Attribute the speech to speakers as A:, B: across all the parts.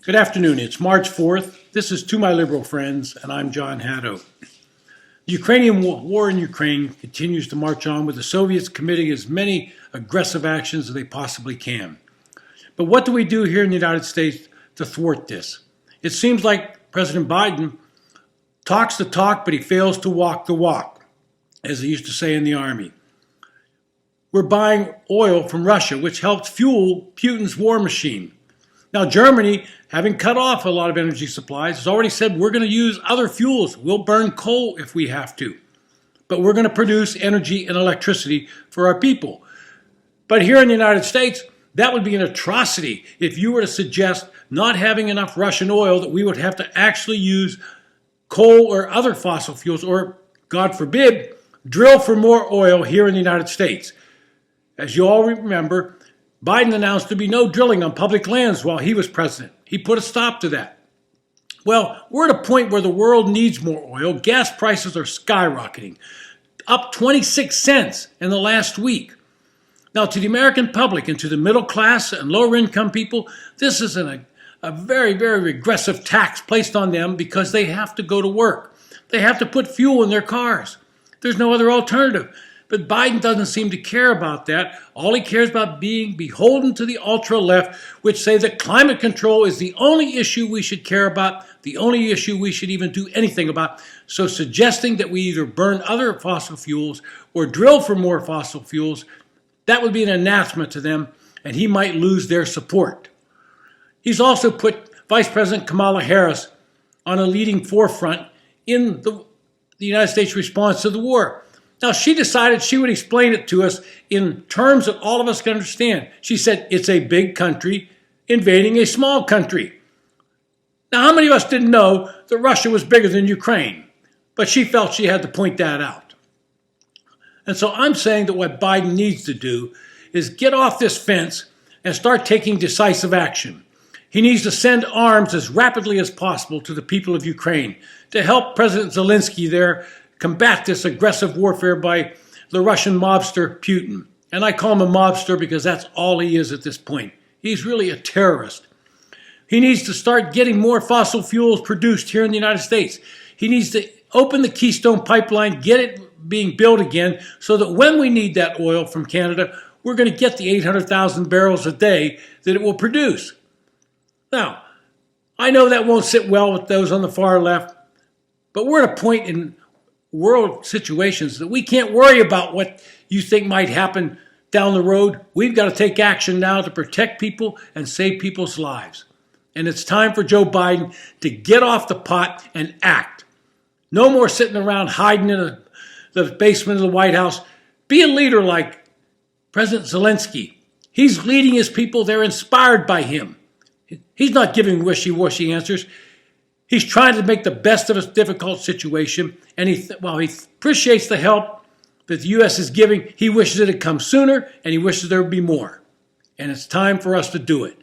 A: Good afternoon. It's March 4th. This is To My Liberal Friends, and I'm John Haddo. The Ukrainian war in Ukraine continues to march on, with the Soviets committing as many aggressive actions as they possibly can. But what do we do here in the United States to thwart this? It seems like President Biden talks the talk, but he fails to walk the walk, as they used to say in the Army. We're buying oil from Russia, which helps fuel Putin's war machine. Now, Germany, having cut off a lot of energy supplies, has already said we're going to use other fuels. We'll burn coal if we have to. But we're going to produce energy and electricity for our people. But here in the United States, that would be an atrocity if you were to suggest not having enough Russian oil, that we would have to actually use coal or other fossil fuels, or, God forbid, drill for more oil here in the United States. As you all remember, Biden announced there'd be no drilling on public lands while he was president. He put a stop to that. Well, we're at a point where the world needs more oil. Gas prices are skyrocketing, up 26 cents in the last week. Now, to the American public and to the middle class and lower income people, this is a very, very regressive tax placed on them because they have to go to work. They have to put fuel in their cars. There's no other alternative. But Biden doesn't seem to care about that. All he cares about being beholden to the ultra-left, which say that climate control is the only issue we should care about, the only issue we should even do anything about. So suggesting that we either burn other fossil fuels or drill for more fossil fuels, that would be an anathema to them, and he might lose their support. He's also put Vice President Kamala Harris on a leading forefront in the United States response to the war. Now, she decided she would explain it to us in terms that all of us can understand. She said, it's a big country invading a small country. Now, how many of us didn't know that Russia was bigger than Ukraine? But she felt she had to point that out. And so I'm saying that what Biden needs to do is get off this fence and start taking decisive action. He needs to send arms as rapidly as possible to the people of Ukraine to help President Zelensky there combat this aggressive warfare by the Russian mobster Putin. And I call him a mobster because that's all he is at this point. He's really a terrorist. He needs to start getting more fossil fuels produced here in the United States. He needs to open the Keystone Pipeline, get it being built again, so that when we need that oil from Canada, we're going to get the 800,000 barrels a day that it will produce. Now, I know that won't sit well with those on the far left, but we're at a point in world situations that we can't worry about what you think might happen down the road. We've got to take action now to protect people and save people's lives. And it's time for Joe Biden to get off the pot and act. No more sitting around hiding in the basement of the White House. Be a leader like President Zelensky. He's leading his people. They're inspired by him. He's not giving wishy-washy answers. He's trying to make the best of a difficult situation, and he appreciates the help that the U.S. is giving. He wishes it had come sooner, and he wishes there would be more. And it's time for us to do it.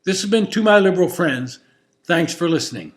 A: This has been To My Liberal Friends. Thanks for listening.